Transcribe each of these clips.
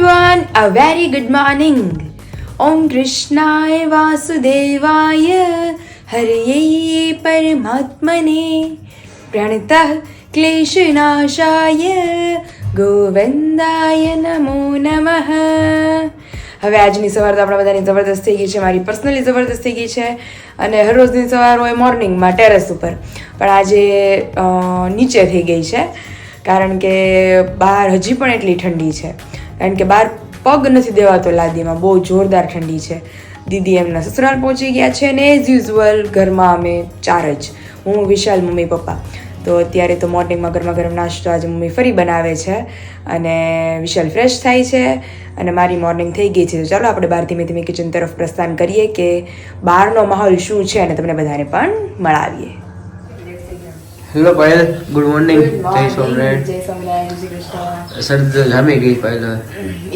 everyone, a very good morning. Om Krishnaya Vasudevaya Hariye Paramatmane Pranitah Kleshanashaya Govindaya Namo Namah. હવે આજની સવાર તો આપણા બધાની જબરદસ્ત થઈ ગઈ છે, મારી પર્સનલી જબરદસ્ત થઈ ગઈ છે. અને હર રોજની સવાર હોય મોર્નિંગમાં ટેરેસ ઉપર, પણ આજે નીચે થઈ ગઈ છે કારણ કે બહાર હજી પણ એટલી ઠંડી છે. કારણ કે બહાર પગ નથી દેવાતો લાદીમાં, બહુ જોરદાર ઠંડી છે. દીદી એમના સસરાલ પહોંચી ગયા છે અને એઝ યુઝ્યુઅલ ઘરમાં અમે ચાર જ, હું, વિશાલ, મમ્મી, પપ્પા. તો અત્યારે તો મોર્નિંગમાં ગરમા ગરમ નાસ્તો આજે મમ્મી ફરી બનાવે છે અને વિશાલ ફ્રેશ થાય છે અને મારી મોર્નિંગ થઈ ગઈ છે. તો ચાલો આપણે બહાર ધીમે ધીમે કિચન તરફ પ્રસ્થાન કરીએ કે બહારનો માહોલ શું છે અને તમને બધાને પણ મળાવીએ. Hello Payal, good morning. જય સોમનાથ. જય સોમનાથ, જય શ્રી કૃષ્ણ. શરદી જામી ગઈ પાયલ.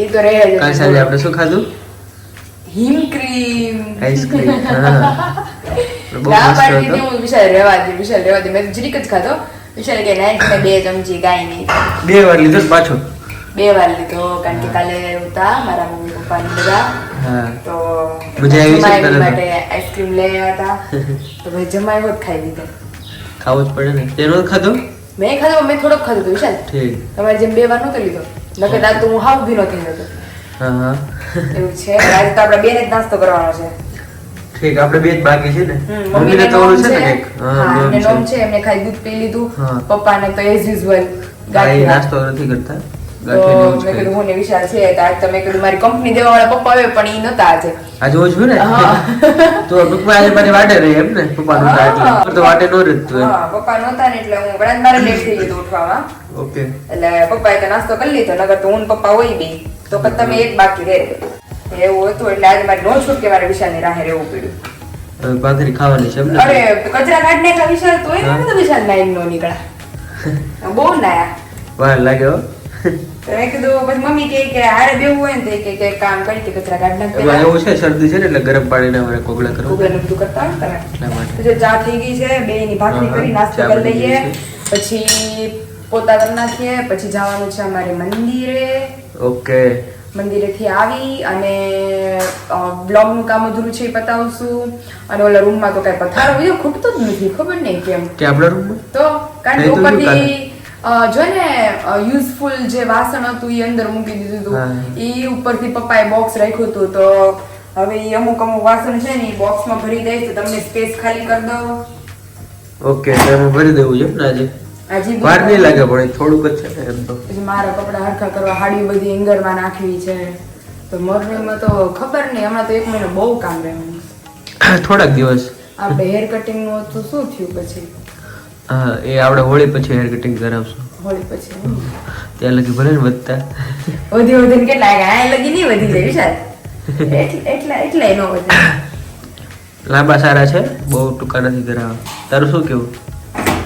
એ તો રહે જ. કાલ સાંજે આપણે શું ખાધું? હિમ ક્રીમ, આઈસ્ક્રીમ. બહુ ના મસ્ત પાડી હતો. દીધી હું. વિશાલ રહેવા દે, વિશાલ રહેવા દે. મેં તો જરીક જ ખાધો. વિશાલ કે ના, મેં 2 ચમચી ગાય નહીં. 2 વાર લીધો ને પાછો. 2 વાર લીધો કારણ કે કાલે હતા મારા મમ્મી પપ્પા ને બધા, હા, તો મજા આવી છે જમાઈ તને? માટે આઈસ્ક્રીમ લઈ આવ્યા હતા. તો ભાઈ જમાઈ હોત ખાઈ લીધો. ખાવું જ પડે ને. તેનો જ ખાધો? મેં ખાધો, મેં થોડોક ખાધો હતો વિશાલ. ઠીક. તમારે જેમ 2 વાર નહોતો લીધો, નકર આ તો હું હાવ ભી નહોતી લીધો. હા હા એવું છે. આજે તો આપણે 2 ને જ નાસ્તો કરવાનો છે. ઠીક. આપણે 2 જ બાકી છે ને. મમ્મીને મમ્મીને તો ઓલું છે ને નોમ કંઈક. હા, એમને નોમ છે, એમને ખાલી દૂધ પી લીધું. હા. પપ્પાને તો એઝ યુઝ્યુઅલ ગાય ગાંઠિયા. નાસ્તો નથી કરતા. તો ગાંઠિયા મેં કીધું હું ને વિશાલ છે તો આજ તો મેં કીધું મારી કંપની દેવા વાળા પપ્પા આવે પણ ઈ નતા આજે. આજે હું છું ને. હા. તો ટૂંકમાં આજે મારી વાટે રહી એમ ને. પપ્પાનું હા. એટલે તો વાટે નો રહેતું એમ. હા, પપ્પા નહોતા ને એટલે હું ઘણા મારે લેટ થઈ ગયું ઉઠવામાં. ઓકે. એટલે પપ્પાએ તો નાસ્તો કરી લીધો, નકર તો હું ને પપ્પા હોય બે તો પછી તમે એક બાકી રહે. એવું હતું એટલે આજે મારે નો છૂટ કે મારે વિશાલની રાહે રહેવું પડ્યું. હવે ભાખરી ખાવાની છે એમ ને. અરે કચરા કાઢ નાખ્યા વિશાલ, તોય હા. નતો વિશાલ નાઈન નો નીકળ્યા. બહુ નાયા. વાર લાગે હો. તો મેં કીધું પછી મમ્મી કે હારે બેવું હોય ને તો કે કામ કરી કે કચરા કાઢ નાખ એમાં એવું છે, શરદી છે ને એટલે ગરમ પાણીને અમારે કોગળા કરવા. ગૂગલ બધું કરતા હોય ને તમે. એટલા માટે. તો જો ચા થઈ ગઈ છે, 2 ની ભાખરી હા, કરી નાસ્તો ચા કરી બની લઈએ, ગઈ પછી પોતા કરી નાખીએ, પછી જવાનું છે અમારે મંદિરે. ઓકે. મંદિરેથી આવી અને બ્લોગનું કામ અધૂરું છે એ પતાવશું. અને ઓલા રૂમમાં તો કઈ પથારો બીજો ખૂટતો જ નથી, ખબર નહીં કેમ. કે આપણા રૂમમાં તો કારણ કે નહીં તો ઉપરથી જો ને યુઝફુલ જે વાસણ હતું એ અંદર મૂકી દીધું હા. હતું. એ ઉપરથી પપ્પાએ બોક્સ રાખ્યું હતું, તો હવે એ અમુક વાસણ છે ને એ બોક્સમાં ભરી દઈશ તો તમને સ્પેસ ખાલી કરી દો. ઓકે. તો એમાં ભરી દેવું છે એમ ને આજે. હજી વાર નહીં લાગે પણ એ થોડુંક જ છે ને એમ તો. પછી મારા કપડા હરખા કરવા હાડી બધી એંગરમાં નાખવી છે. તો મોર્નિંગમાં તો ખબર નહીં, હમણાં તો 1 મહિનો બહુ કામ રહેવાનું. થોડાક દિવસ. આપણે હેર કટિંગ નું હતું, શું થયું પછી? હા, એ આપણે હોળી પછી હેર કટિંગ કરાવશું. હોળી પછી ત્યાં લગી ભલે ને વધતા. વધીને કેટલા આ લગી નહીં વધી જાય વિશાલ. એટલે એનો વધે. લાંબા સારા છે, બહુ ટૂંકા નથી કરાવવા. તારું શું કેવું?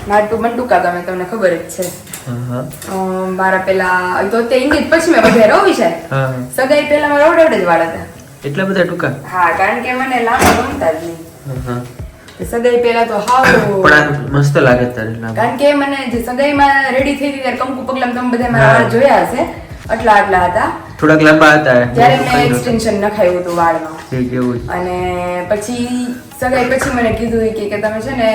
મારું મને ટૂંકા ગમે, તમને ખબર જ છે. હા હા મારા પેલા તો તે ઇંગ્લિશ પછી મેં વધારે રહો વિશાલ. હા. સગાઈ પેલા મારા ઓડે જ વાળ હતા. એટલા બધા ટૂંકા? હા, કારણ કે મને લાંબા ગમતા જ નહીં. હા હા. સગાઈ પેલા તો હાવ પણ આ મસ્ત લાગે તારે લાંબા. કારણ કે મને જે સગાઈમાં રેડી થઈ હતી ત્યારે કંકુ પગલામાં તમે બધા મારા વાળ જોયા હશે, આટલા હતા. થોડાક લાંબા હતા. ત્યારે મેં એક્સટેન્શન નખાયું હતું વાળમાં. ઠીક, એવું જ. અને પછી સગાઈ પછી મને કીધું કે તમે છે ને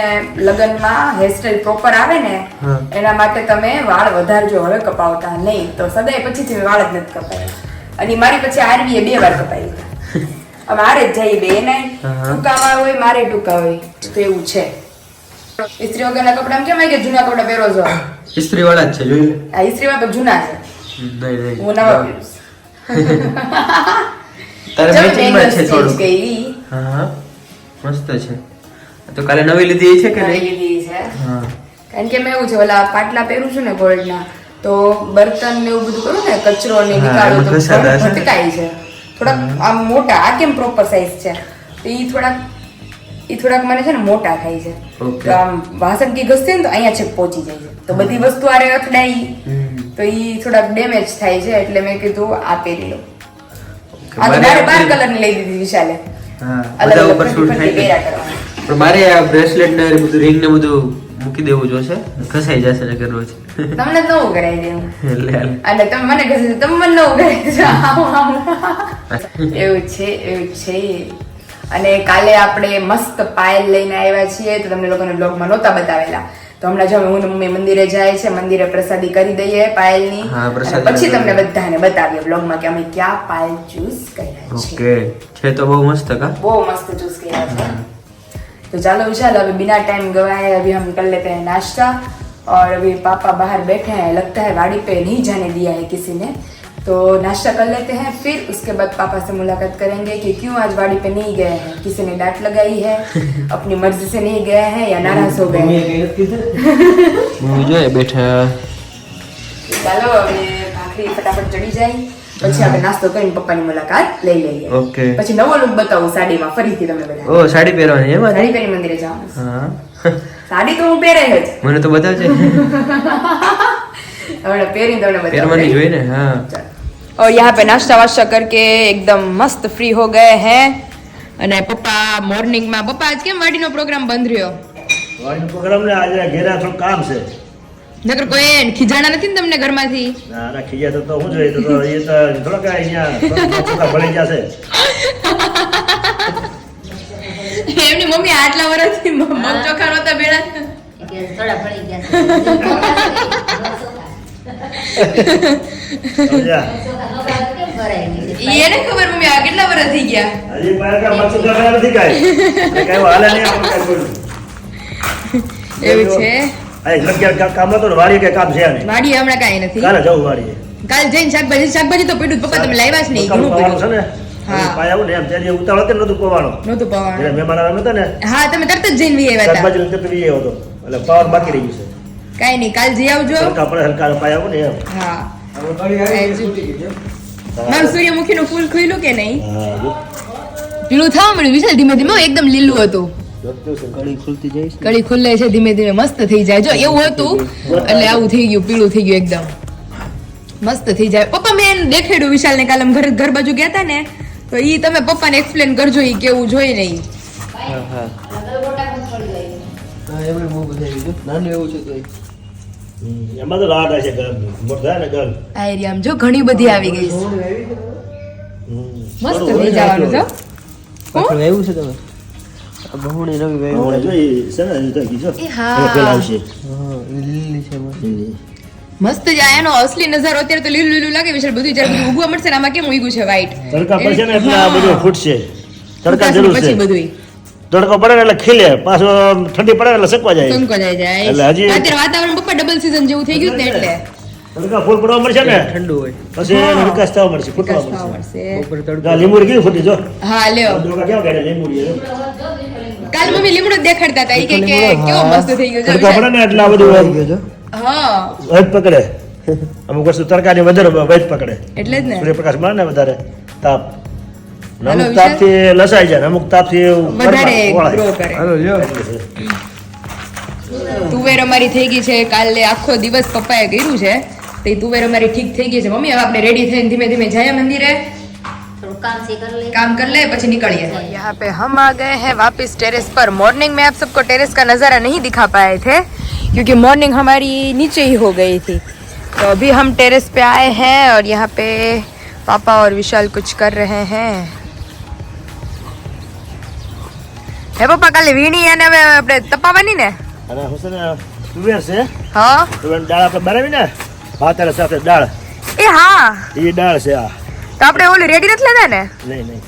લગ્નમાં હેરસ્ટાઈલ પ્રોપર આવે ને હા. એના માટે તમે વાળ વધારજો, હવે કપાવતા નહીં. તો સગાઈ પછીથી મેં વાળ જ નથી કપાયા. અને મારી પછી આરવીએ 2 વાર કપાઈ. હવે મારે જ જાય 2 ને હા. ટૂંકા વાળ હોય, મારે ટૂંકા હોય, તો એવું છે. ઇસ્ત્રી વગરના કપડાં કેમ હોય કે જૂના કપડા પહેરો છો? ઇસ્ત્રી વાળા જ છે, જોઈ લે. આ ઇસ્ત્રીમાં પણ જૂના છે, નહીં નહીં. હું નવા પહેરું છું. તારે ચાલો, મેચિંગ માં છે change થોડું. કરી. હા હા, મસ્ત છે. તો કાલે નવી લીધી છે કે નવી નહીં? લીધી છે. હા. કારણ કે મેં એવું છે ઓલા પાટલા પહેરું છું ને ગોલ્ડના, તો બર્તન ને એવું બધું કરું ને કચરો ને હા, નીકાળું તો એમાં ઘસાતા હશે ને? ભટકાય છે થોડાક. આમ મોટા, આ કેમ પ્રોપર સાઈઝ છે, તો ઈ થોડાક મને છે ને મોટા થાય છે. Okay. તો આમ વાસણ કી ઘસતે ને તો અહીંયા છેક પહોંચી જાય છે, તો બધી વસ્તુ આરે અથડાઈ તો ઈ થોડાક ડેમેજ થાય છે. એટલે મેં કીધું આ પહેરી લો. આ તો મારે 12 કલરની લઈ દીધી વિશાલે. હા, અલગ બધા અલગ ઉપર ફરતી શૂટ ફરતી થાય છે. પહેર્યા કરવાના. પણ મારે આ બ્રેસલેટ ને બધું રિંગ ને બધું મૂકી દેવું જોશે, ઘસાઈ જશે ને કે રોજ. તમને નવું કરાવી દેવું લે હાલ. અને તમે મને કહે તમે મને નવું કરાવી દેજો. એવું છે એવું છે. અને કાલે આપણે મસ્ત પાયલ લઈને આવ્યા છીએ, તો તમને લોકોને બ્લોગમાં નહોતા બતાવેલા. તો હમણાં જો હું ને મમ્મી મંદિરે જાય છે, મંદિરે પ્રસાદી કરી દઈએ પાયલની. હા, અને પ્રસાદી પછી કરી તમને બધાને બતાવીએ બ્લોગમાં કે અમે ક્યાં પાયલ ચૂઝ કર્યા છે. ઓકે, છે તો બહુ મસ્ત કા. બહુ મસ્ત ચૂઝ કર્યા છે. तो चलो विशाल, अभी बिना टाइम गवाए अभी हम कर लेते हैं नाश्ता. और अभी पापा बाहर बैठे हैं, लगता है गाड़ी पे नहीं जाने दिया है किसी ने. तो नाश्ता कर लेते हैं, फिर उसके बाद पापा से मुलाकात करेंगे कि क्यों आज गाड़ी पे नहीं गए हैं. किसी ने डांट लगाई है, अपनी मर्जी से नहीं गए हैं या नाराज हो गए हैं. જોઈએ બેઠા. ચાલો હવે ભાખરી ફટાફટ ચડી જાય, પછી આપણે નાસ્તો કરીને પપ્પાની મુલાકાત લઈ લઈએ. ઓકે. પછી નવો લુક બતાવું સાડીમાં ફરીથી તમને બધા. ઓ સાડી પહેરવાની એમ. સાડી પહેરી મંદિરે જવાનું. હા, સાડી તો હું પહેરે જ. મને તો બતાવજે. हमने पेरी तो हमने પહેરવાની જોઈએ ને. હા. और यहाँ पे नाश्ता वाश्ता करके एकदम मस्त फ्री हो गए हैं. અને પપ્પા મોર્નિંગ માં પપ્પા આજ કેમ વાડીનો પ્રોગ્રામ બંધ રહ્યો? વાડીનો પ્રોગ્રામ ને આજે ઘેરા થોડું કામ છે. નકર કોઈ ખીજાણા નથી ને તમને ઘરમાંથી? ના ના ખીજા તો હું જોઈએ તો એ તો થોડા કઈ અહીંયા ચોખા ભળી જશે. એમની મમ્મી આટલા વર્ષથી મગ ચોખા નહોતા ભેળા. થોડા પડી ગયા સમજ્યા? કેમ ભરાઈ ગઈ એને ખબર મમ્મી આ કેટલા વર્ષ થઈ ગયા. હજી પાછા કાંઈ મરચું ખાવા નથી કાંઈ. કાંઈ હાલે નહીં આપણે કાંઈ બોલું. એવું છે. આ લગ્યા કામ હતો ને વાડી કઈ કામ છે નહીં. વાડી હમણાં કાંઈ નથી. કાલે જવું વાડીએ. કાલ જઈને શાકભાજી તો પડ્યું પપ્પા તમે લાવ્યા જ નહીં. ઘણું પવાનું છે પડ્યું. ને. હા. પાય આવું ને એમ ત્યારે ઉતાવળ હતી ને નતું પવાનું. નહોતું એટલે પવાણું. મહેમાન આવ્યા હતા ને હા તમે તરત જ જઈને વી આવ્યા હતા. શાકભાજી લઈને જતો હતો એટલે પાવર બાકી રહી ગયું છે. કાંઈ નહીં, કાલ જઈ આવજો. હલકા પડે હલકા પાય આવું ને એમ. હા. મારું સૂર્યમુખીનું ફૂલ ખુલ્યું કે નહીં? હા જો. પીળું થવા મળ્યું વિશાલ ધીમે ધીમે. એકદમ લીલું હતું. કળી ખુલતી જાય છે. કળી ખુલ્લે છે ધીમે ધીમે, મસ્ત થઈ જાય. જો એવું હતું એટલે આવું થઈ ગયું, પીળું થઈ ગયું એકદમ મસ્ત થઈ જાય. પપ્પા મેં એને દેખાડ્યું વિશાલને કાલે અમે ઘર બાજુ ગયા હતા ને, તો ઈ તમે પપ્પાને એક્સપ્લેન કરજો ઈ કેવું જોઈ ને ઈ. હા હા હા, એમને બહુ બધા આવી ગયું. નાનું એવું છે તો એમાં તો લાડ હશે ગરમ મોટા ને ગરમ. આ એરિયામાં જો ઘણી બધી આવી ગઈ છે. મસ્ત થઈ જવાનું જો. પાછળ એવું છે તમે આ બહુણી નવી હવે વાવી. જોઈ છે ને હજી તો કીધું. એ હા. હવે પેલા આવશે. હા, એ લીલી છે એમાં. મસ્ત જ આ એનો અસલી નજારો અત્યારે તો લીલું લીલું લાગે વિશાલ. બધું જ્યારે બધું ઉગવા મળશે ને આમાં કેમ ઉગ્યું છે વ્હાઈટ. તડકા પડશે ને એટલે આ બધું ફૂટશે. તડકા જરૂર છે. પછી બધું તડકો પડે ને એટલે ખીલે, પાછો ઠંડી પડે ને એટલે સકવા જાય. સંકોચાઈ જાય. એટલે હજી- અત્યારે વાતાવરણ પપ્પા ડબલ સીઝન જેવું થઈ ગયું ને એટલે તડકા ફૂલ પડવા મળશે ને ઠંડુ હોય. પછી એનો વિકાસ થવા મળશે, ફૂટવા વિકાસ થવા મળશે. મળશે. ઉપર તડકો. આ લીંબુડી કેવી ફૂટી જો. હા લ્યો. ડોકા કેવા કાઢે લીંબુડી એ. કાલ મમ્મી લીમડો જ દેખાડતા હતા ઈ કે કેવો મસ્ત થઈ ગયો છે તડકા પડે ને એટલે આ બધું હા વૈદ પકડે. અમુક વસ્તુ તડકાની વધારે વૈદ પકડે. એટલે જ ને. સૂર્યપ્રકાશ મળે ને વધારે તાપ. અને હાલો, અમુક તાપથી લસાઈ જાય ને અમુક તાપથી વધારે વળાય. ગ્રો કરે. હાલો લ્યો. તુવેર અમારી થઈ ગઈ છે. કાલે આખો દિવસ પપ્પાએ કર્યું છે તો ઈ તુવેર અમારી ઠીક થઈ ગઈ છે. મમ્મી હવે આપણે રેડી થઈને ધીમે ધીમે જાય મંદિરે, થોડું કામ से कर ले काम कर ले પછી निकलिए. यहाँ पे हम आ गए हैं वापस टेरेस पर. मॉर्निंग में आप सबको टेरेस का नज़ारा नहीं दिखा पाए थे क्योंकि मॉर्निंग हमारी नीचे ही हो गई थी. तो अभी हम टेरेस पे आए हैं और यहाँ पे पापा और विशाल कुछ कर रहे हैं. હે પપ્પા કાલે વીણી અને હવે આપણે તપાવવાની ને? અને હુસેન તુવેર છે, હા તુવેરની દાળ આપણે બનાવી ને ભાતરા સાથે દાળ, એ હા. એ દાળ છે આ. તો આપણે ઓલી રેડી નથી લેતા ને? નહીં નહીં,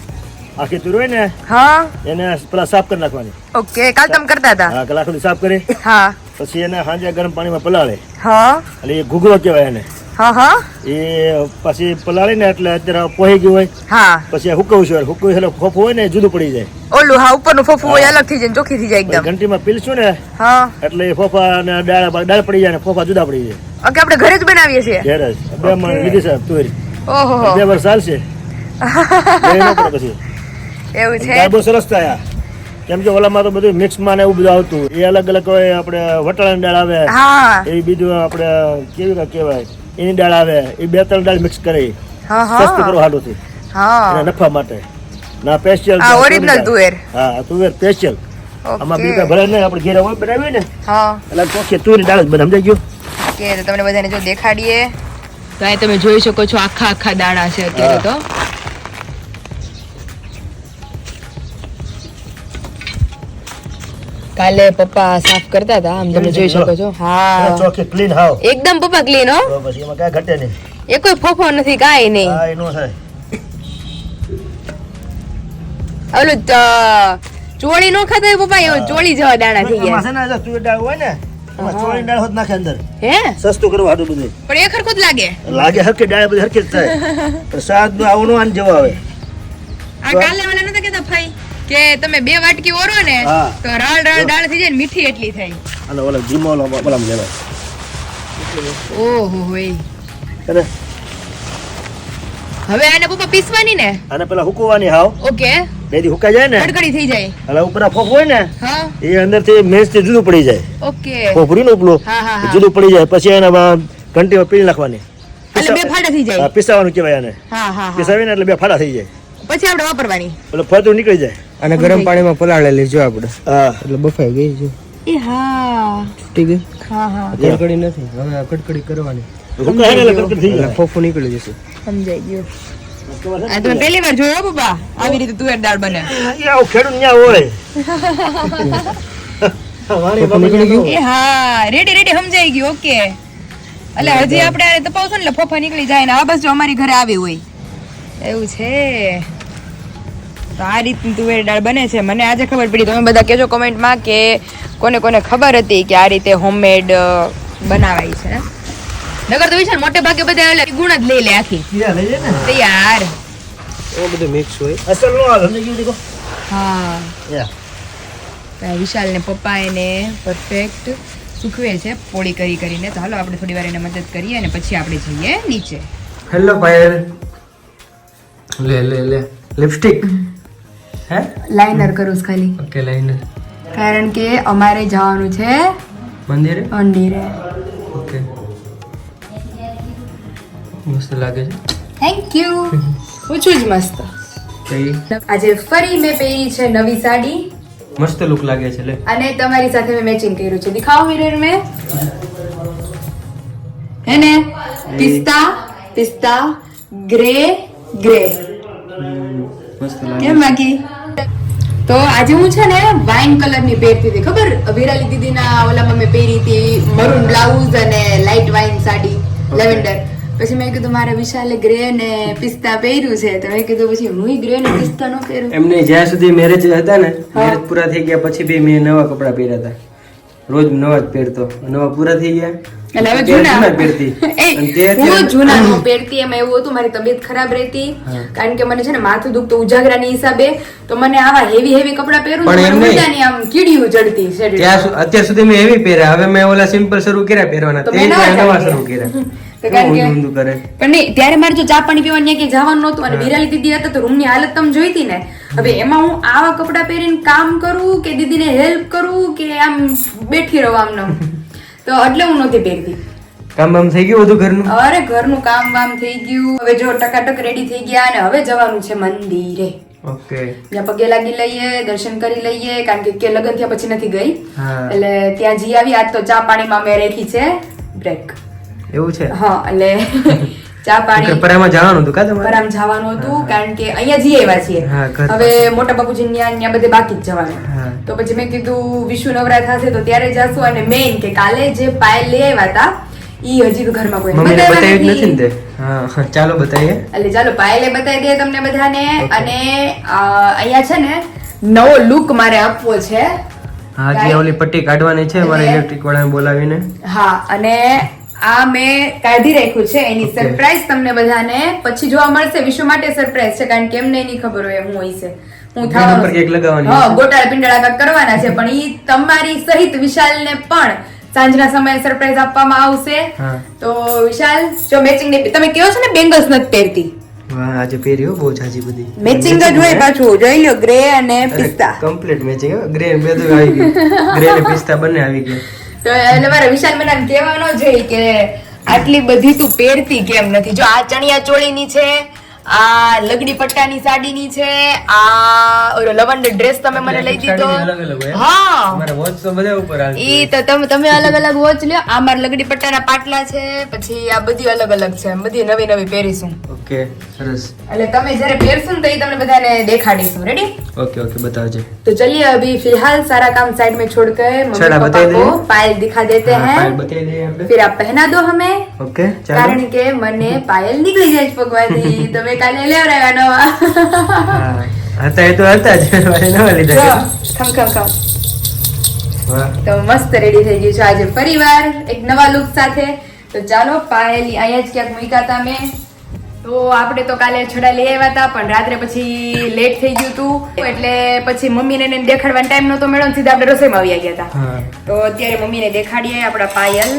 આખી તુર હોય ને હા એને પેલા સાફ કરી નાખવાની. ઓકે. કાલ તમે કરતા હતા? હા, કલાક સુધી સાફ કરી હા પછી એને સાંજે ગરમ પાણીમાં પલાળે. હા એટલે એ ઘૂઘરો કહેવાય એને. હા હા એ પછી પલાળીને એટલે અત્યારે પોહી ગયું હોય હા. પછી હુકવવું છે. હુકવું એટલે ફોફું હોય ને એ જુદું પડી જાય. ઓલું હા ઉપરનું ફોફું હોય અલગ થઈ જાય, ચોખ્ખી થઈ જાય પછી એકદમ. ઘંટીમાં પીલશું ને હા એટલે એ ફોફા અને દાળ પડી જાય ને ફોફા જુદા પડી જાય. ઓકે. આપણે ઘરે જ બનાવીએ છીએ. ઘેર જ 2 મણ લીધી છે તુવેર. ઓહો 2 વર્ષ ચાલશે. બે ન પડે પછી. એવું છે. દાળ બહુ સરસ થયા. કેમ કે ઓલામાં તો બધું મિક્સમાં ને એવું બધું આવતું. એ અલગ અલગ હોય. આપણે વટાણાની દાળ આવે, હા એ બીજું આપણે કેવી કહેવાય એની દાળ આવે. એ 2-3 દાળ મિક્સ કરે હા સસ્તું હા કરવા હાટું થી હા. એના નફા માટે. ના સ્પેશિયલ આ ઓરિજિનલ તુવેર. હા, તુવેર સ્પેશિયલ. આમાં બીજું કઈ ભરાય નહીં. આપણે ઘેર હોય બનાવીએ ને હા એટલે ચોખ્ખી તુવેરની દાળ જ બને, સમજાઈ ગયું? કે તો તમને બધાને જો દેખાડીએ તો અહીં તમે જોઈ શકો છો આખા દાણા છે અત્યારે તો. કાલે પપ્પા સાફ કરતા હતા આમ તમે જોઈ શકો છો. હા ચોખ્ખી ક્લીન હાવ. એકદમ પપ્પા ક્લીન હો, તો પછી એમાં કાંઈ ઘટે નહીં. એ કોઈ ફોફો નથી કાંઈ નહીં. હા એનો થાય. ઓલું ચોળી નો ખાતા હોય પપ્પા, એવું ચોળી જેવા દાણા થઈ એમાં ગયા. છે ને જો તુવેર દાળ હોય ને એમાં ચોળીની દાળ હોત નાખે અંદર, હે સસ્તું કરવા હાટું બધું. પણ એ ખરખું જ લાગે. લાગે હરખી દાળ બધી હરખી જ થાય પણ સ્વાદ આવું નો આને જેવો આવે. આ કાલે ઓલા નતા કેતા ભાઈ કે તમે 2 વાટકી ઓરો ને હા. તો રાળ દાળ થઈ જાય ને મીઠી એટલી થાય. અને ઓલા જીમો ઓલામાં લેવાય. ઓહો હોય. અને હવે આને પપ્પા પીસવાની ને. આને પેલા હુકવવાની હાવ, ઓકે બે દી હુકાઈ જાય ને કડકડી થઈ જાય. એટલે ઉપર આ ફોફ હોય ને હા એ અંદરથી મેસથી જુદું પડી જાય. ઓકે ફોફરી નું ઉપલું હા, હા, હા. જુદું પડી જાય. પછી એના ઘંટીમાં પીણી નાખવાની. એટલે 2 ફાડા થઈ જાય. હા, પીસાવાનું કહેવાય આને. હા હા હા પીસાવીને એટલે 2 ફાડા થઈ જાય. પછી આપણે વાપરવાની. એટલે ફરતું નીકળી જાય. અને ગરમ પાણીમાં પલાળેલી જો આપણે, હા એટલે બફાઈ ગઈ છે, એ હા તૂટી ગઈ. હા હા કડકડી નથી, હવે આ કડકડી કરવાની હુકાય ને એટલે કડકડ થઈ એટલે જાય. ફોફું નીકળી જશે. સમજાઈ ગયું. આ તમે પહેલી વાર જોયો પપ્પા આવી રીતે તુવેર દાળ બને. એ આવું ખેડૂત ન્યા હોય. વાણી બાબા એ હા રેડી સમજાઈ ગયું. ઓકે એટલે હજી આપણે આ તપાવશું ને એટલે ફોફા નીકળી જાય ને આ બસ જો અમારી ઘરે આવી હોય એવું છે. તો આ રીતની તુવેર દાળ બને છે. મને આજે ખબર પડી. તમે બધા કહેજો કોમેન્ટમાં કે કોને કોને ખબર હતી કે આ રીતે હોમમેડ બનાવાય છે. નગર તો વિચાર મોટે ભાગે બધા એટલે ગુણ જ લઈ લે આખી કીડા લઈ જાય ને તૈયાર. એ બધું મિક્સ હોય. અસલ નો આવે, સમજી ગયું દીકો? હા યા. વિશાલ ને પપ્પા એને પરફેક્ટ સૂકવે છે પોળી કરીને. તો હાલો આપણે થોડી વાર એને મદદ કરીએ અને પછી આપણે જઈએ નીચે. હેલો પાયલ, લે લે લે લિપસ્ટિક. હે લાઇનર કરું છું ખાલી ઓકે લાઈનર. કારણ કે અમારે જવાનું છે મંદિરે. મંદિરે. ઓકે મસ્ત લાગે છે. Thank you. ઓછું જ મસ્ત. કઈ આજે ફરી મેં પહેરી છે નવી સાડી મસ્ત લુક લાગે છે. લે અને તમારી સાથે મેં મેચિંગ કર્યું છે. દિખાઓ મિરર में है ने પિસ્તા ગ્રે મસ્ત લાગે. કેમ બાકી તો આજે હું છે ને વાઇન કલર ની પહેરતી હતી. ખબર વિરાલી દીદીના ઓલામાં મેં પહેરી હતી મરૂન બ્લાઉઝ અને લાઇટ વાઇન સાડી લેવેન્ડર. પછી મેં કીધું મારા વિશાલે ગ્રે ને પિસ્તા પહેર્યું છે તો મેં કીધું પછી હું ગ્રે ને પિસ્તા નો પહેરું. એમને જ્યાં સુધી મેરેજ હતા ને, મેરેજ પૂરા થઈ ગયા પછી બી મેં નવા કપડા પહેર્યા હતા. રોજ નવા જ પહેરતો, નવા પૂરા થઈ ગયા એટલે હવે તે જૂના જ પહેરતી. અને તે હું જૂના નો પહેરતી. એમાં એવું હતું મારી તબિયત ખરાબ રહેતી કારણ કે મને છે ને માથું દુખતું ઉજાગરાની હિસાબે. તો મને આવા હેવી કપડા પહેરું પણ તો એમ મને નહીં. મજાની આમ કીડીયું ચડતી શરીર. અત્યાર સુધી મેં એવી પહેર્યા, હવે મેં ઓલા સિમ્પલ શરૂ કર્યા પહેરવાના, તો તે મેં નવા નવા ચાલુ શરૂ કર્યા. કર્યા. તો કારણ કે ઊંધું કરે. પણ નહીં ત્યારે મારે જો ચા પાણી પીવા ક્યાંય જવાનું નહોતું અને વિરાલી દીદી હતા તો રૂમની હાલત તમે જોઈ હતી ને. હવે એમાં હું આવા કપડા પહેરીને કામ કરું કે દીદીને હેલ્પ કરું કે આમ બેઠી રહું આમ નામ, તો એટલે હું નહોતી પહેરતી. કામ બામ થઈ ગયું બધું ઘરનું? અરે ઘરનું કામ વામ થઈ ગયું. હવે જો ટકાટક રેડી થઈ ગયા અને હવે જવાનું છે મંદિરે. ઓકે ત્યાં પગે લાગી લઈએ, દર્શન કરી લઈએ કારણ કે લગ્ન થયા પછી નથી ગઈ. હા. એટલે ત્યાં જઈ આવી. આજ તો ચા પાણીમાં મેં રાખી છે બ્રેક. એવું છે. હા એટલે ચા પાણી પરામાં જવાનું હતું કા તમારે? પરામ જવાનું હતું કારણ કે અહીંયા જઈ આવ્યા છીએ. હા, ઘર હવે મોટા બાપુજી ત્યાં બધે બાકી જ જવાનું. હા. તો પછી મેં કીધું વિશ્વ નવરા થશે તો ત્યારે જશું. અને મેઇન કે કાલે જે પાયલ લઈ આવ્યા હતા ઈ હજી તો ઘરમાં કોઈ મમ્મીને બતાવ્યું જ નથી ને તે? હા ચાલો બતાવીએ. એટલે ચાલો પાયલે બતાવી દે તમને બધાને. અને અહીંયા છે ને નવો લુક મારે આપવો છે. હા જે ઓલી પટ્ટી કાઢવાની છે મારે ઇલેક્ટ્રિક વાળાને બોલાવીને. હા અને આ મેં કાઢી રાખ્યું છે. એની સરપ્રાઈઝ તમને બધાને પછી જોવા મળશે. વિશ્વ માટે સરપ્રાઈઝ છે કારણ કે એમને નહીં ખબર હોય હું હોય છે હું નંબર કેક લગાવવાની હા છે. ગોટાળા પિંડાળા કાંઈક કરવાના છે પણ ઈ તમારી સહિત વિશાલને પણ સાંજના સમયે સરપ્રાઈઝ આપવામાં આવશે. હા. તો વિશાલ જો મેચિંગ તમે કહો છો ને બેંગલ્સ નથી પહેરતી, વાહ આજે પહેર્યો બહુ જાજી બધી. મેચિંગ જ હોય પાછું. જોઈ લો ગ્રે અને પિસ્તા. Complete matching. ગ્રે બધું આવી ગયું. ગ્રે અને પિસ્તા બંને આવી ગયા. તો એટલે મારા વિશાલ મને આમ કહેવાનો જોઈએ કે આટલી બધી તું પહેરતી કેમ નથી. જો આ ચણિયા ચોળીની છે આ લગડી પટ્ટાની સાડીની છે, આ ઓલો લવંડર ડ્રેસ તમે મને લઈ દીધો. અલગ અલગ હોય હા મારા વોચ તો બધા ઉપર આવે ઈ તો તમે અલગ અલગ વોચ લ્યો. આ મારા લગડી પટ્ટાના પાટલા છે, પછી આ બધી અલગ અલગ છે, બધી નવી નવી પહેરીશું. ઓકે સરસ એટલે તમે જ્યારે પહેરશું ને તો એ તમને બધાને દેખાડીશું. રેડી? ओके ओके बताओ जी तो चलिए अभी फिलहाल सारा काम साइड में छोड़कर मम्मी चला, पापा बता को दीजिए। पायल दिखा देते हाँ, हैं. पायल बता दिए यहाँ पे फिर आप पहना दो हमें, ओके चलो કારણ કે મને પાયલ નીકળી જાય છે પગવાથી. તમે કાલે લેવડાવ્યા નવા. हाँ आता है तो आता જ મારે નવા લીધા જો, છે. ખમ ખમ ખમ. વાહ તો મસ્ત રેડી થઈ ગયું છે આજે પરિવાર એક નવા લુક સાથે. તો ચાલો, પાયલ અહીંયા જ ક્યાંક મૂક્યા હતા મેં. તો આપણે તો કાલે છડા લઈ આવ્યા હતા, પણ રાત્રે પછી લેટ થઈ ગયું હતું, એટલે પછી મમ્મીને એને દેખાડવાનો ટાઈમ નહોતો મળ્યો ને સીધા આપણે રસોઈમાં આવી ગયા હતા. હા તો અત્યારે મમ્મીને દેખાડીએ આપણા પાયલ.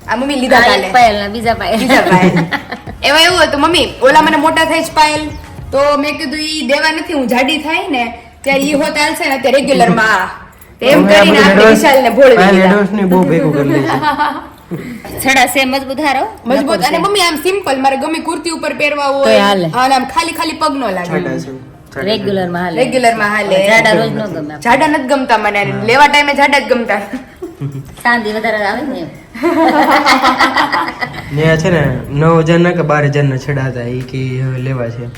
આ મમ્મી લીધા આ કાલે એક પાયલ ના બીજા પાયલ. બીજા પાયલ. એવા એવું હતું મમ્મી, ઓલા મને મોટા થાય છે પાયલ, તો મેં કીધું ઈ દેવા નથી, હું જાડી થાય ને ત્યારે ઈ હોત હાલશે ને અત્યારે રેગ્યુલર માં એમ કરીને આપણે વિશાલને ભોળવી પાયલ દીધા. એડવાન્સ ની બહુ ભેગું કરી લે છે છડા છે મજબૂત હારો મજબૂત. અને મમ્મી આમ સિમ્પલ મારે ગમે કુર્તી ઉપર પહેરવા તોય હોય, હાલે. અને આમ ખાલી ખાલી પગ નો લાગે, છાટા છે છાટા. રેગ્યુલર માં હાલે. રેગ્યુલર માં હાલે. જાડા રોજ નો ગમે. જાડા નથી ગમતા મને, લેવા ટાઈમે જાડા જ ગમતા. ચાંદી વધારે આવે ને એમ. ને છે ને 9,000 ના કે 12,000 ના છડા હતા એ કે હવે લેવા છે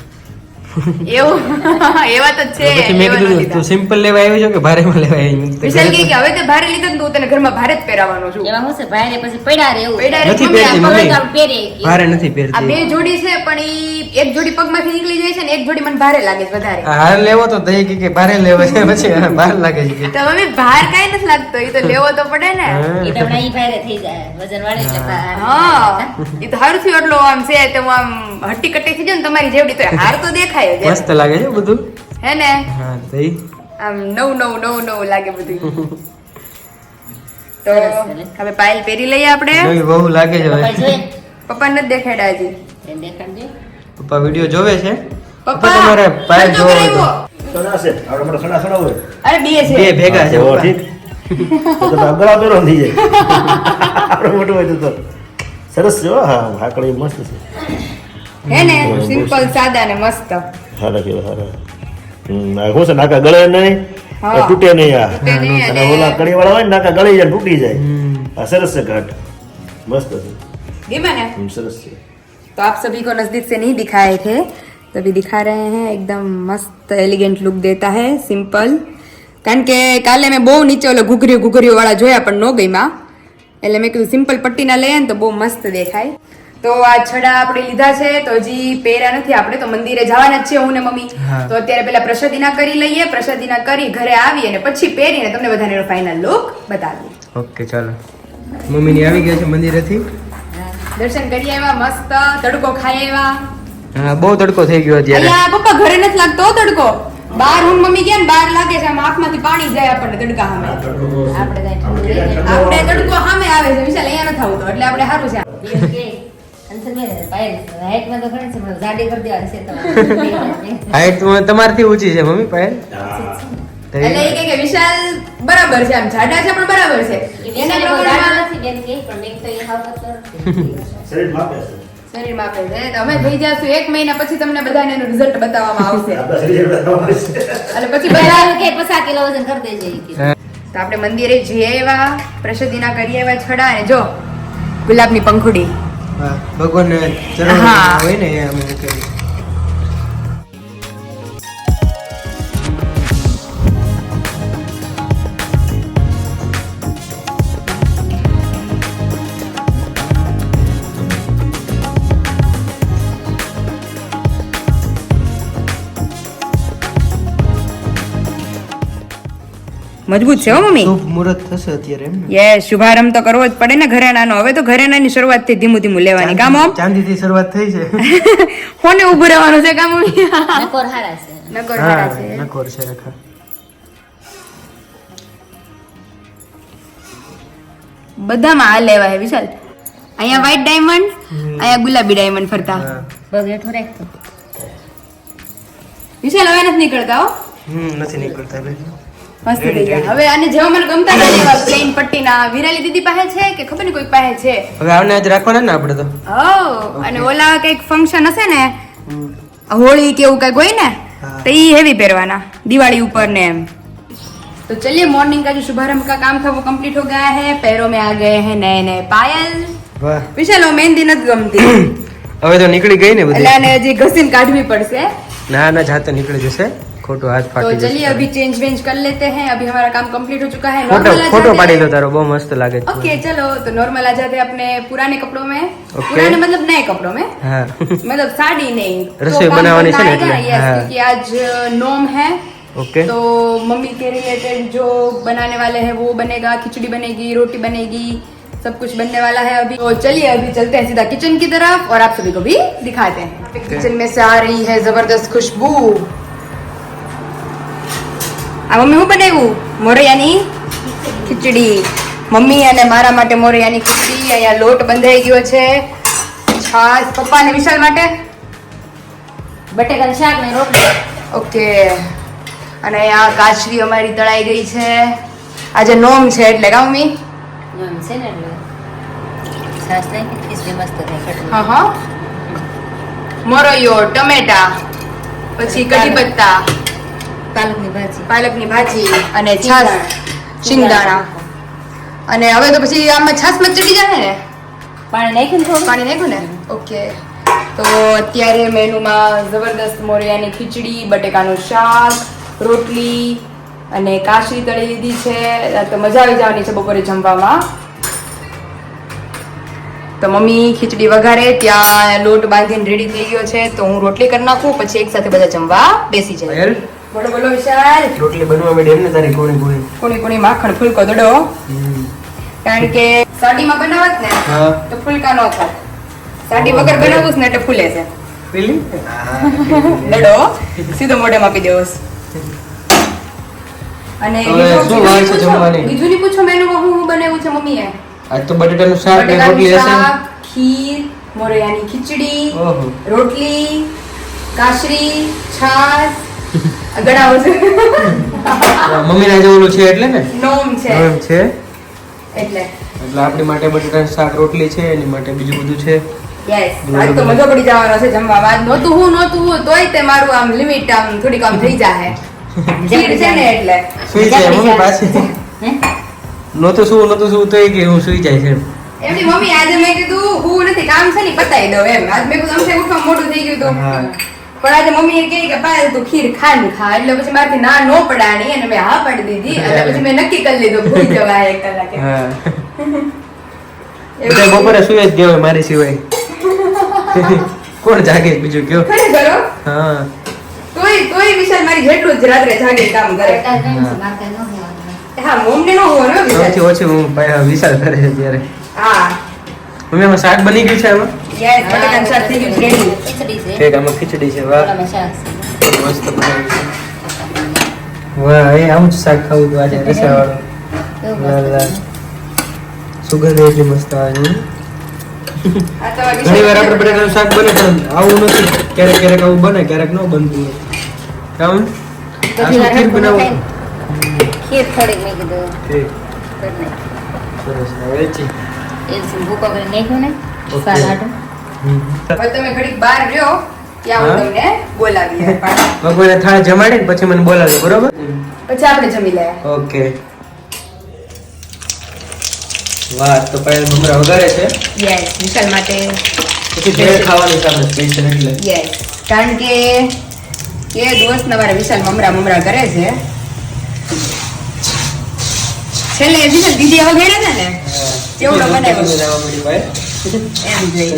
એવું એવા તો છે. પછી મેં એવા કીધું નથી તું લીધા. સિમ્પલ લેવા આવ્યો છો કે ભારે માં લેવા આવ્યો? મેં કીધું વિશાલ કહે કે હવે તે ભારે લીધા ને તો હું તને ઘરમાં ભારે જ પહેરાવાનો છું. એમાં શું છે ભાઈ પછી પડ્યા રે એવું. પડ્યા રે. નથી મમ્મી, આ પહેરતી પગડ મમ્મી પહેરે. ભારે નથી આ બે પહેરતી જોડી છે, પણ ઈ એક જોડી પગમાંથી નીકળી જાય છે ને એક જોડી મને ભારે લાગે છે વધારે. આ હાર લેવો તો દઈ કે ભારે લેવો છે પછી ભાર લાગે છે કે તો મમ્મી ભાર કાંઈ નથી લાગતો, ઈ તો લેવો તો પડે ને. એ તો હમણાં ઈ ભારે થઈ જાય વજન વાળે એટલે ભારે. હા, ઈ તો હારું થયું એટલો આમ છે, તો હું આમ હટ્ટી કટ્ટી થઈ જાય ને તમારી જેવડી, તો હાર તો દેખાય જ એમ. મસ્ત લાગે છે બધું હે ને? હા દઈ આમ નવું લાગે બધું. તો હવે પાયલ પહેરી લઈએ આપણે. નવી બહુ લાગે છે ભાઈ હવે જોઈએ પપ્પા નથી દેખાડ્યા હજી. એ દેખાડજે. પપ્પા વિડિયો જોવે છે પપ્પા તમારે પાયલ ખર્ચો જોવો કરાવ્યો. સડા છે આપણે મને સડા હોય અરે બે બે છે. ભેગા છે ઓ, પપ્પા. ઠીક તો ગળા પેરો થઈ જાય આપણે મોટું હોય તો સરસ છે હો. હા હાકડી મસ્ત છે હે ને? સિમ્પલ સાદા ને મસ્ત. સારા કેવા સારા આ શું છે નાકા ગળે નહીં હા. આ તૂટે નહીં આ તૂટે નહીં અને અને- ઓલા કડી વાળા હોય ને નાકા ગળી જાય ને તૂટી જાય હમ. આ સરસ છે ઘાટ મસ્ત છે ગમે ને? સરસ છે तो आप सभी को नजदीक से नहीं दिखाए थे, तभी दिखा रहे हैं. एकदम मस्त एलिगेंट लुक देता है, सिंपल. કારણ કે કાલે મેં બહુ નીચે ઓલો ઘૂઘરીઓ વાળા જોયા પણ નો ગઈમાં, એટલે મેં કીધું સિમ્પલ પટ્ટીના લઈએ ને તો બહુ મસ્ત દેખાય. તો આ છડા આપણે લીધા છે, તો હજી પહેર્યા નથી આપણે, તો મંદિરે જવાના જ છે હું ને મમ્મી. હા. તો અત્યારે પેલા પ્રસાદીના કરી લઈએ, પ્રસાદીના કરી ઘરે આવી અને પછી પહેરીને તમને બધાને ફાઇનલ લુક બતાવીએ. ઓકે ચાલો મમ્મી ની આવી ગયા છે મંદિરેથી. દર્શન કરી આવ્યા, મસ્ત તડકો ખાઈ આવ્યા. હા બહુ તડકો થઈ ગયો અત્યારે અહીંયા પપ્પા ઘરે નથી લાગતો હો તડકો, બહાર હું મમ્મી ગયા ને બહાર લાગે છે, આમ આંખમાંથી પાણી જાય આપણને તડકા સામે. આપણે કાંઈ ઠંડુ લઈ જાય. આપણે તડકો સામે આવે છે, વિશાલ અહીંયા નથી આવતો, એટલે આપણે સારું છે. બીજું કે અંશનબેન, પાયલ, હાઈટમાં તો ઘણી છે પણ જાડી કરી દેવાની છે તમારે. હાઈટ તમારથી ઊંચી છે મમ્મી પાયલ એટલે એ કહે કે વિશાલ બરાબર છે, આમ જાડા છે પણ બરાબર છે. એને એના જાડો પ્રમાણમાં નથી બેન કે, પણ મેં તો એ હાવ પતલો. શરીર માપે છે શરીર માપે છે. તો અમે થઈ જશું 1 મહિના પછી તમને બધાને એનું રિઝલ્ટ બતાવવામાં આવશે. આપણા શરીર બરાબર છે એટલે પછી બધા બધા એમ કે 50 કિલો વજન કરી દેજે ઈ કે. હા. તો આપણે મંદિરે જઈ આવ્યા, પ્રસાદીના કરી આવ્યા છડા, અને જો ગુલાબની પંખુડી. હા ભગવાન ચરણ હા. હોય ને એ અમે મૂકેલી. મજબૂત છે હો મમ્મી. શુભ મુહૂર્ત થશે અત્યારે એમ ને? યસ, શુભારંભ તો કરવો જ પડે ને ઘરેણાનો. હવે તો ઘરેણાની શરૂઆત થી ધીમું ધીમું લેવાની. કામ આમ ચાંદીથી શરૂઆત થઈ છે કોને ઊભું રહેવાનું છે કામ? નકોર હારા છે. નગર હા હારા છે. નકોર છે આખા. બધામાં આ લેવાય વિશાલ. અહીંયા વ્હાઈટ ડાયમંડ, અહીંયા ગુલાબી ડાયમંડ ફરતા. હા. પગ હેઠો રાખતો. વિશાલ હવે નથી નીકળતા હો. નથી નીકળતા એટલે મસ્ત થઈ ગયા. હવે આને જેવા મને ગમતા નથી એવા પ્લેન પટ્ટીના વિરાલી દીદી પાસે છે કે ખબર નહીં કોઈ પાસે છે. હવે આવને આજ રાખવાના ને આપણે તો. અને ઓલા કઈક ફંક્શન હશે ને હોળી કે એવું કઈક હોય ને तो ये हेवी पहरवाना दिवाली ऊपर ने एम. तो चलिए मॉर्निंग का जो शुभारंभ का काम था वो कंप्लीट हो गया है. पैरों में आ गए हैं नए नए पायल. વાહ विशाल वो मेहंदी નથી ગમતી હવે તો નીકળી ગઈ ને બધી. એટલે આને હજી ઘસીને કાઢવી પડશે. ના ના જાતે નીકળી જશે. ખોટો હાથ तो ફાટી चलिए अभी चेंज वेंज कर लेते हैं. अभी हमारा काम कंप्लीट हो चुका है. फोटो नॉर्मल फोटो पाड़ी लो तारो बहुत मस्त लागे છે. ओके चलो तो नॉर्मल आ जाते हैं अपने पुराने कपड़ों में. Okay. पुराने मतलब नए कपड़ों में હા मतलब साड़ी नहीं रसोई काम बनावानी करना છે ને आएगा, એટલે. yes, हाँ. क्योंकि आज नोम है ओके तो मम्मी के रिलेटेड जो बनाने वाले हैं वो बनेगा. खिचड़ी बनेगी, रोटी बनेगी, सब कुछ बनने वाला है अभी. तो चलिए अभी चलते हैं सीधा किचन की तरफ और आप सभी को भी दिखाते हैं. किचन में से आ रही है जबरदस्त खुशबू. આ મમ્મી શું બનાવ્યું? મોરૈયાની ખીચડી. મમ્મી અને મારા માટે મોરૈયાની ખીચડી. અહીંયા લોટ બંધાઈ ગયો છે. છાશ પપ્પા અને વિશાલ માટે. બટેકાનું શાક ને રોટલી. ઓકે. અને અહીંયા કાચરી અમારી તળાઈ ગઈ છે. આજે નોમ છે એટલે કા મમ્મી? એમ છે ને એટલે છાશ નાખી ખીચડી મસ્ત થાય ખટલી. હા હા. મોરૈયો, ટમેટા, પછી કઢી પત્તા, પાલકની ભાજી. પાલકની ભાજી અને છાશ, શિંગદાણા. અને હવે તો પછી આમાં છાશમાં ચડી જાય ને? પાણી નાખ્યું ને થોડું. પાણી નાખ્યું ને? ઓકે. તો અત્યારે મેનુમાં જબરદસ્ત મોરૈયાની ખીચડી, બટેકાનું શાક, રોટલી અને કાશી તળી લીધી છે. તો મજા આવી જવાની છે બપોરે જમવામાં. તો મમ્મી ખીચડી વઘારે ત્યાં લોટ બાંધીને રેડી થઈ ગયો છે. તો હું રોટલી કરી નાખું પછી એક સાથે બધા જમવા બેસી જાય. પાયલ બોલો બોલો વિશાલ. રોટલી બનવા માંડી એમ ને તારી કોણી કોણી. કોણી કોણી માખણ ફૂલકો દડો. કારણ કે સાડીમાં બનાવત ને હા તો ફૂલકા નો થાય. સાડી વગર બનાવું ને એટલે ફૂલે છે. પેલી દડો સીધો મોઢામાં આપી દેવો. અને હવે શું વાર છે જમવાની? બીજું ની પૂછો મેનુમાં હું બનાવ્યું છે મમ્મીએ. આજ તો બટેટાનું શાક ને બટેકાનું રોટલી હશે ને? શાક, ખીર, મોરૈયાની ખીચડી, ઓહો રોટલી, કાશરી, છાશ. ગણાવો છે મમ્મી ના જેવું છે એટલે ને નોમ છે એમ છે. એટલે એટલે આપણી માટે બટેટાનું શાક રોટલી છે એની માટે બીજું બધું છે. યસ આજ તો મજો પડી જવાનો છે જમવામાં. આજ નહોતું હું તોય તે મારું આમ લિમિટ આમ થોડીક આમ થઈ જાય. ખીર છે ને એટલે સુઈ જાય મમ્મી પાછી. નહોતું શું તો એ કે હું સુઈ જાય છે. એમની મમ્મી આજે મેં કીધું હું નથી કામ છે ને પતાઈ દઉં એમ. આજ મેં કીધું અમથે ઉઠવા મોડું થઈ ગયું હતું. હા. પણ આજે મમ્મી કહે કે પાયલ તું ખીર ખા ને ખા. એટલે પછી મારાથી ના નો પડાણી અને મેં હા પાડી દીધી. અને પછી મેં નક્કી કરી લીધું ભૂલી જવાય 1 કલાકે. હા એટલે બપોરે સુઈ જ ગયો મારી સિવાય. કોણ જાગે બીજું કયો? ખરેખર હો? હા તોય વિશાલ મારી જેટલું જ રાત્રે જાગે કામ કરે. હા મમ્મી નો હોવાનો હો વિશાલ. સૌથી ઓછી હું વિશાલ કરે છે ત્યારે. હા મમ્મી આમાં શાક બની ગયું છે આમાં? યસ બટેકાનું શાક થઈ ગયું છે ready. ખીચડી છે. ઠીક આમાં ખીચડી છે. વાહ ઓલામાં શાક છે. મસ્ત બનાવ્યું છે. વાહ એ આવું જ શાક ખાવું હતું આજે રસાવાળું. કેવું લાલ મસ્ત લાલ. છે. સુગંધ એટલી મસ્ત આવે છે. આ તો ઘણી વાર આપણે બટેટાનું શાક બને પણ આવું નથી. ક્યારેક ક્યારેક આવું બને ક્યારેક ન બનતું હોય. કામ આ પછી શું ખીર બનાવો? ખીર થોડીક મેં કીધું ઠીક કરી નાખી. સરસ હવે છે. એ ભૂકો કરી નાખ્યું ને ઓકે. સ્વાદ હાટું. હવે તમે ઘડીક બહાર રહ્યો ત્યાં હું હા? તમને બોલાવીએ. બપોરે થાળ જમાડે ને પછી મને બોલાવે બરોબર? પછી આપણે જમી લઈએ. ઓકે. વાહ તો પાયલ મમરા વઘારે છે. યસ વિશાલ માટે પછી ભેળ ખાવાની છે આપણે સ્પેશિયલ એટલે. યસ કારણ કે દોસ્ત મારે વિશાલ મમરા કરે છે. છેલ્લે વિશાલ દીદી વગાડ્યા હતા ને કેવડો બનાવ્યો. એમ જોઈ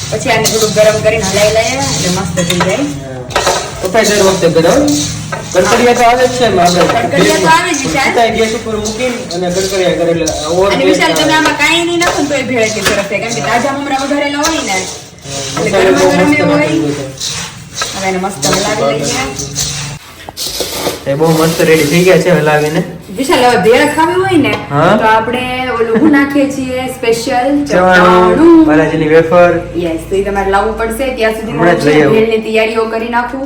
પછી આને થોડું ગરમ કરીને હલાવી લઈએ એટલે મસ્ત થઈ જાય. પપ્પાએ દર વખતે બનાવો. કડકડિયા તો આવે જ છે એમાં આપણે. કડકડિયા તો આવે જ છે. સીધા ગેસ ઉપર મૂકીને અને કડકડિયા કરે એટલે ઓવર અને વિશાલ તમે આમાં કાંઈ નહીં નાખો ને તોય ભેળ એટલી સરસ થાય કારણ કે તાજા મમરા વઘારેલા હોય ને એટલે ગરમા ગરમ એવું હોય. હવે એને મસ્ત હલાવી લઈએ. એ બહુ મસ્ત રેડી થઈ ગયા છે હલાવીને. વિશાલ હવે ભેળ ખાવી હોય ને હા? તો આપણે ઓલું હું નાખીએ છીએ સ્પેશિયલ ચવાણું ચવાણું. બાલાજીની વેફર. યસ તો એ તમારે લાવવું પડશે. ત્યાં સુધી હમણાં જ લઈ આવું. ભેળની તૈયારીઓ કરી નાખું.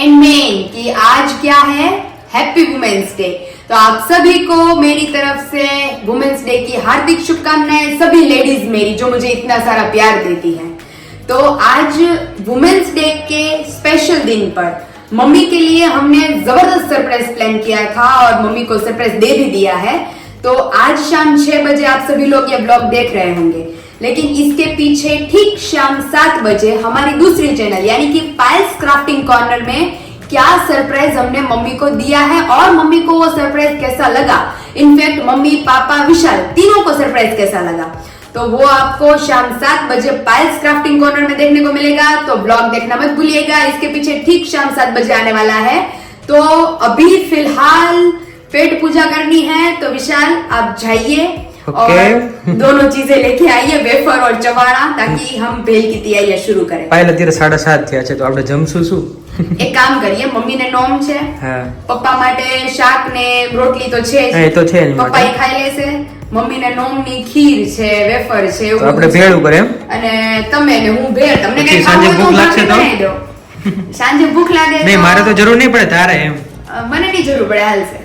એન્ડ મેન કે આજ क्या है हैप्पी वुमेन्स डे। तो आप सभी को मेरी तरफ से वुमेन्स डे की हार्दिक शुभकामनाएं, सभी लेडीज मेरी जो मुझे इतना सारा प्यार देती है। तो आज वुमेन्स डे के स्पेशल दिन पर मम्मी के लिए हमने जबरदस्त सरप्राइज प्लान किया था और मम्मी को सरप्राइज दे भी दिया है। तो आज शाम 6 बजे आप सभी लोग ये ब्लॉग देख रहे होंगे, लेकिन इसके पीछे ठीक शाम 7 बजे हमारी दूसरी चैनल यानी कि पायल्स क्राफ्टिंग कॉर्नर में क्या सरप्राइज हमने मम्मी को दिया है और मम्मी को वो सरप्राइज कैसा लगा, इनफैक्ट मम्मी पापा विशाल तीनों को सरप्राइज कैसा लगा, तो वो आपको शाम 7 बजे पायल्स क्राफ्टिंग कॉर्नर में देखने को मिलेगा। तो ब्लॉग देखना मत भूलिएगा, इसके पीछे ठीक शाम 7 बजे आने वाला है। तो अभी फिलहाल पेट पूजा करनी है, तो विशाल आप जाइए और दोनों चीजें लेके आइए, वेफर और चवाणा, ताकि हम भेल की तैयारी शुरू करें। પાયલ અત્યારે 7:30 થયા છે, તો આપણે જમશું શું? એક કામ કરીએ, મમ્મીને નોમ છે, હા પપ્પા માટે શાક ને રોટલી તો છે જ, હા, એ તો છે એની પપ્પા માટે. એ ખાઈ લેશે, મમ્મીને નોમની ખીર છે, વેફર છે, તો એવું આપણે બધું ભેળ છે. ઉપર એમ? અને તમે ને હું ભેળ, તમને પછી કઈ સાંજે ખાવું ભૂખ હોય લાગશે તો તો? બનાવી દો. સાંજે ભૂખ લાગે નહીં, મારે તો જરૂર નહીં પડે, તારે એમ મને નહીં જરૂર પડે, હાલશે.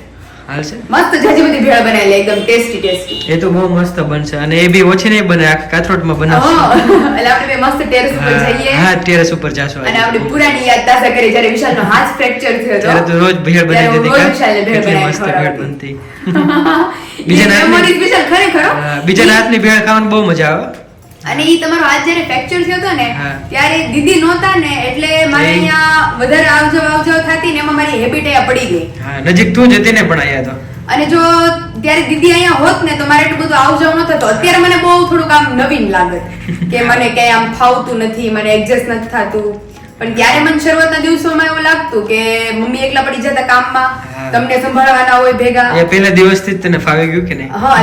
હાલશે. મસ્ત જાજી બધી ભેળ બનાવી લે, એકદમ ટેસ્ટી ટેસ્ટી. એ તો બહુ મસ્ત બનશે, અને એ બી ઓછી નહીં બને, આખી કાથરોટમાં બનાવશું. એટલે આપણે બે મસ્ત ટેરેસ ઉપર જઈએ હા, ટેરેસ ઉપર જાશું અને આજે. આપણી પુરાણી યાદ તાજા કરી, જ્યારે વિશાલનો હાથ ફ્રેક્ચર થયો ત્યારે હતો તો રોજ ભેળ બની ત્યારે હું દેતી રોજ કા? વિશાલને ભેળ કેટલી બનાવીને મસ્ત ભેળ ખવડાવતી. બનતી. એ memories વિશાલ ખરેખર હો. હા, બીજાના હાથની ભેળ ખાવાની બહુ મજા આવે. અને ઈ તમારો હાથ જ્યારે ફ્રેક્ચર થયો હતો ને, હા. ત્યારે દીદી નહોતા ને, એટલે મારે એ- અહીંયા વધારે આવજો થતી ને, એમાં મારી હેબિટ અહીંયા પડી ગઈ. હા, નજીક તું જ હતી ને પણ આયા તો. અને જો ત્યારે દીદી અહીંયા હોત ને, તો મારે એટલું બધું આવજાવ ન થતો. અત્યારે મને બહુ થોડુંક આમ નવીન લાગે કે મને ક્યાંય આમ ફાવતું નથી, મને એડજસ્ટ નથી થતું. પણ ત્યારે મને શરૂઆતના દિવસોમાં એવું લાગતું કે મમ્મી એકલા પડી જતા કામમાં, હા. તમને સંભાળવાના હોય ભેગા. એ પહેલા દિવસથી જ તને ફાવી ગયું કે નહીં? હા,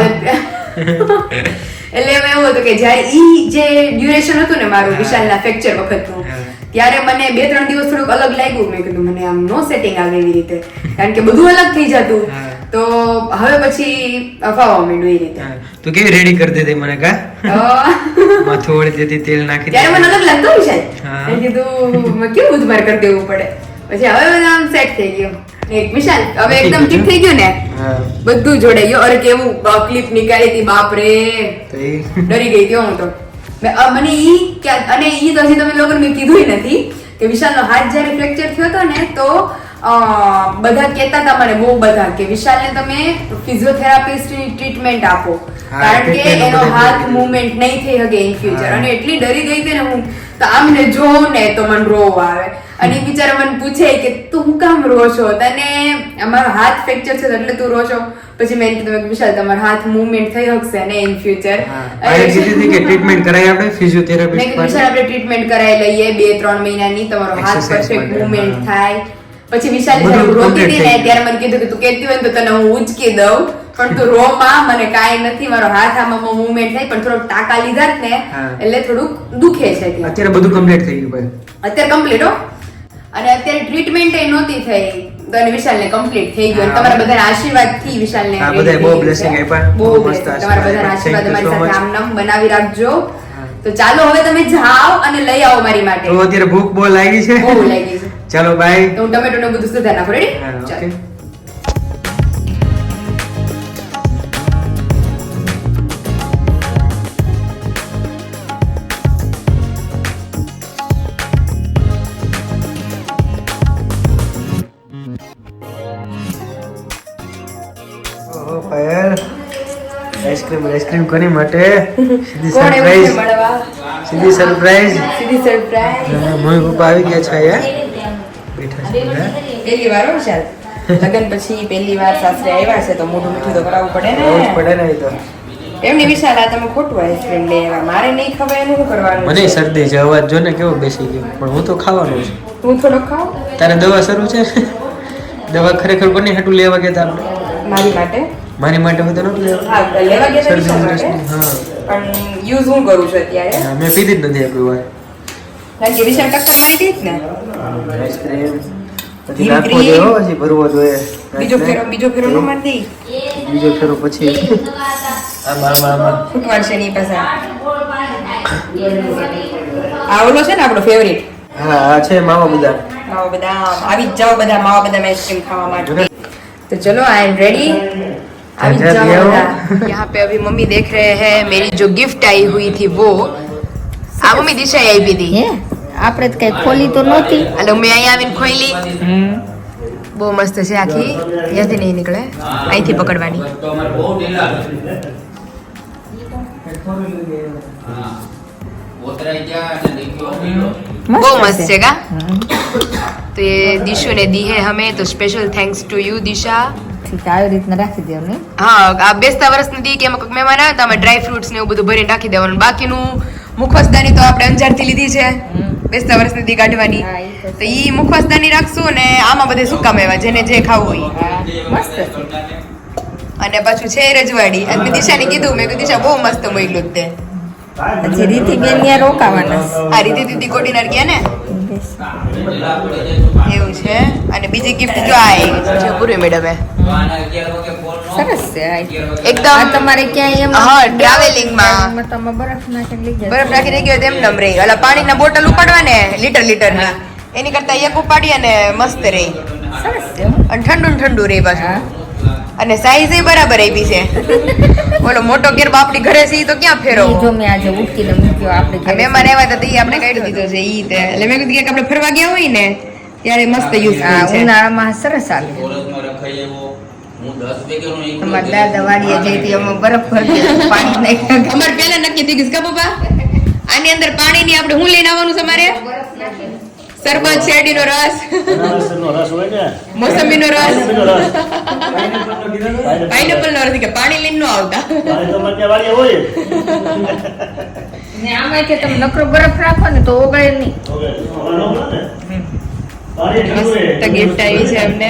એટલે એમાં એવું હતું કે જ્યારે ઈ જે ડ્યુરેશન હતું ને મારું હા. વિશાલના ફ્રેક્ચર વખતનું, હા. ત્યારે મને 2-3 દિવસ થોડુંક અલગ લાગ્યું. મેં કીધું મને આમ નો સેટિંગ આવે એવી રીતે, કારણ કે બધું અલગ થઈ જતું. હા. તો હવે પછી અફાવા માંડ્યું એ રીતે. હા, તું કેવી રેડી કરી દેતી મને કા? માથું ઓળી દેતી, તેલ નાખી ત્યારે મને અલગ લાગતું ને સાહેબ. હા. મેં કીધું મેં કેવું બુધવાર કરી દેવું પડે. પછી હવે બધું આમ સેટ થઈ ગયું. એક વિશાલ હવે એકદમ ઠીક થઈ ગયું ને, હા, બધું જોડાઈ ગયું. અરે કેવું ક્લિપ નીકાળી હતી, બાપ રે, તો એ ડરી ગઈ હતી હું તો. મને ઈ અને ઈ તો હજી તમે લોકોને મેં કીધું નથી કે વિશાલનો હાથ જ્યારે ફ્રેક્ચર થયો હતો ને, તો બધા કહેતા હતા મને, બહુ બધા, કે વિશાલને તમે ફિઝિયોથેરાપિસ્ટની ટ્રીટમેન્ટ આપો, હા, કારણ કે treatment એનો બધે હાથ થઈ મૂવમેન્ટ નહીં થઈ શકે ઇન ફ્યુચર. હા. અને એટલી ડરી ગઈ હતી ને હું, તો આમ ને જોઉં ને તો મને રોવ આવે. અને ઈ બિચારા મને પૂછે કે તું હું કામ રો છો, તને અમારો હાથ ફ્રેક્ચર છે એટલે તું રો છો? પછી મેં કીધું કે વિશાલ તમારો હાથ મૂવમેન્ટ થઈ શકશે ને ઇન ફ્યુચર. હા, આયા કીધી હતી કે ટ્રીટમેન્ટ કરાય આપણે મેં ફિઝિયોથેરાપિસ્ટ કીધું વિશાલ પાસે. આપણે ટ્રીટમેન્ટ કરાવી લઈએ 2-3 મહિનાની, તમારો હાથ Exercise પરફેક્ટ માટે, મૂવમેન્ટ હા. થાય. પછી વિશાલ બધું જ્યારે રોતી complete હતી ને, થઈ ગયું. ત્યારે મને કીધું કે તું કહેતી હોય ને તો તને હું ઉચકી દઉં, પણ તું રો માં, મને કાંઈ નથી, મારો હાથ આમાં મૂવમેન્ટ થાય, પણ થોડોક ટાંકા લીધા જ ને, હા. એટલે થોડુંક દુખે છે ત્યાં. અત્યારે બધું કમ્પ્લીટ થઈ ગયું ભાઈ. અત્યારે કમ્પ્લીટ હો. અને અત્યારે ટ્રીટમેન્ટ એ નહોતી થઈ, તો અને વિશાલને કમ્પ્લીટ થઈ ગયું. અને હા. તમારા બધાના આશીર્વાદથી વિશાલને હા, ready બધાએ બહુ થઈ ગયું blessing છે. આપ્યા. બહુ બહુ મસ્ત blessing. તમારા બધાના આશીર્વાદ. આશીર્વાદ Thank you અમારી so સાથે much. આમ નામ બનાવી રાખજો. હા. તો ચાલો હવે તમે જાઓ અને લઈ આવો મારી માટે. તો અત્યારે ભૂખ બહુ લાગી છે. બહુ લાગી છે. ચાલો બાય. તો હું ટમેટો ને બધું સુધાર નાખું. રેડી? હા, ચાલો. ઓકે. ઓહો, પાયલ આઈસ્ક્રીમ કોની માટે? સીધી કોણ એવું છે સરપ્રાઈઝ. મળવા? સીધી સરપ્રાઈઝ. સીધી સરપ્રાઈઝ. મમ્મી પપ્પા આવી ગયા છે અહીંયા. બેઠા છે બધા. પહેલી વાર હો વિશાલ. લગ્ન પછી પહેલી વાર સાસરે આવ્યા છે, તો મોઢું મીઠું તો કરાવવું પડે આવું જ ને. પડે ને એ તો. એમની વિશાલ આ તમે ખોટું આઈસ્ક્રીમ લઈ આવ્યા. મારે નહીં ખવાય એનું શું કરવાનું મને છે? શરદી છે, અવાજ જો ને કેવો બેસી ગયો, પણ હું તો ખાવાનો છું. હું થોડો ખાઉં તારે દવા શરૂ છે? દવા ખરેખર કોની હાટું લેવા ગયા તા આપણે? મારી માટે. મારી માટે હું તો નહોતું લેવા. હા, લેવા ગયા હતા શરદી વિશાલ ઉધરસની, માટે. હા. પણ યુઝ હું કરું છું અત્યારે, હા, મેં પીધી જ નથી કોઈ વાર. કારણ કે વિશાલ ટક્કર મારી ગઈ જ ને. આઈસ્ક્રીમ પછી Whipped નાખવો cream. જોઈએ, હજી ભરવો જોઈએ. બીજો ફેરો ન મારી દઈ. બીજો ફેરો પછી આમાં ફૂટવાડ છે ની પાસે. આ ઓલો છે ને આપણો ફેવરિટ હા આ છે માવા બધા. માવા બદામ. આવી જ જાઓ બધા માવા બદામ આઈસ્ક્રીમ ખાવા માટે. तो चलो आई एम रेडी अभी अच्छा, जाओ दिया वो? ना। यहाँ पे अभी मम्मी देख रहे हैं मेरी जो गिफ्ट आई हुई थी वो આ મમ્મી દિશા આપી હતી હે આપણે તો કઈ ખોલી તો નહોતી એટલે મેં અહીંયા આવીને ખોલી બહુ મસ્ત છે આખી ત્યાંથી નહીં નીકળે અહીંથી પકડવાની બહુ મસ્ત છે કા તો ये दिशु ने दी है हमें तो स्पेशल थैंक्स टू यू दिशा ઠીક આવી રીતના રાખી દેવું ને હા આ બેસતા વર્ષની દી કે એમાં કોઈક મહેમાન આવે તો અમે ડ્રાય ફ્રૂટ્સ ને એવું બધું ભરીને રાખી દેવાનું બાકીનું મુખવાસદાની તો આપણે અંજારથી લીધી છે બેસતા વર્ષની દી કાઢવાની હા, ઈ તો તો ઈ મુખવાસદાની રાખશું અને આમાં બધે સુકા મેવા જેને જે ખાવું હોય મસ્ત છે. અને પાછું છે રજવાડી અને મેં દિશાને કીધું મેં કીધું દિશા બહુ મસ્ત મોકલ્યું તે હજી રીતિબેન ત્યાં રોકાવાના આ રીતે દીદી કોડીનાર ગયા ને એવું છે અને બીજી ગિફ્ટ જો આ છે પૂરી મેડમે સરસ છે આ. એકદમ આ તમારે ક્યાંય એમ હા, travelling-માં. તમે બરફ નાખીને લઈ જજો. બરફ નાખી ગયો તેમ નમ રહી એટલે પાણીના બોટલ ઉપાડવાને લીટર એની કરતા એક ઉપાડી અને મસ્ત રહી સરસ છે હો. અને ઠંડુ ને ઠંડુ રહી પાછું હા. અને સાઈઝ બરાબર આપી છે બોલો મોટો કેર બાપડી ઘરે છે ઈ તો ક્યાં ઈ ફેરવો જો મેં આજે ઉઠીને મૂક્યો આપણે ઘરે. મહેમાન આવ્યા હતા તો ઈ આપણે કાઢી દીધો છે ઈ તે એટલે મેં કીધું કે આપણે ફરવા ગયા હોય ને ત્યારે મસ્ત આ યુઝફુલ છે ઉનાળામાં સરસ આવે તમારા દાદા વાડીએ જઈતી અમે બરફ ભરી પાણી નાખ્યા અમારે પહેલા નક્કી થઈ ગયું છે, કા પપ્પા આની અંદર પાણીની આપણે હું લઈને આવવાનું છે અમારે શરબત શેરડીનો રસ અનારસનો રસ હોય ને મોસંબીનો રસ એનો રસ પાઇનેપલ નો રસ કે પાણી લઈને ન આવતા પાણી તો અમારે ત્યાં વાડીએ હોય જ. ને આમાંથી તમે નકરો બરફ રાખો ને તો ઓગળે નહીં ઓકે. અમારે ન મળે ને. પાણી ઠંડુ રહે. મસ્ત ગિફ્ટ આવી છે અમને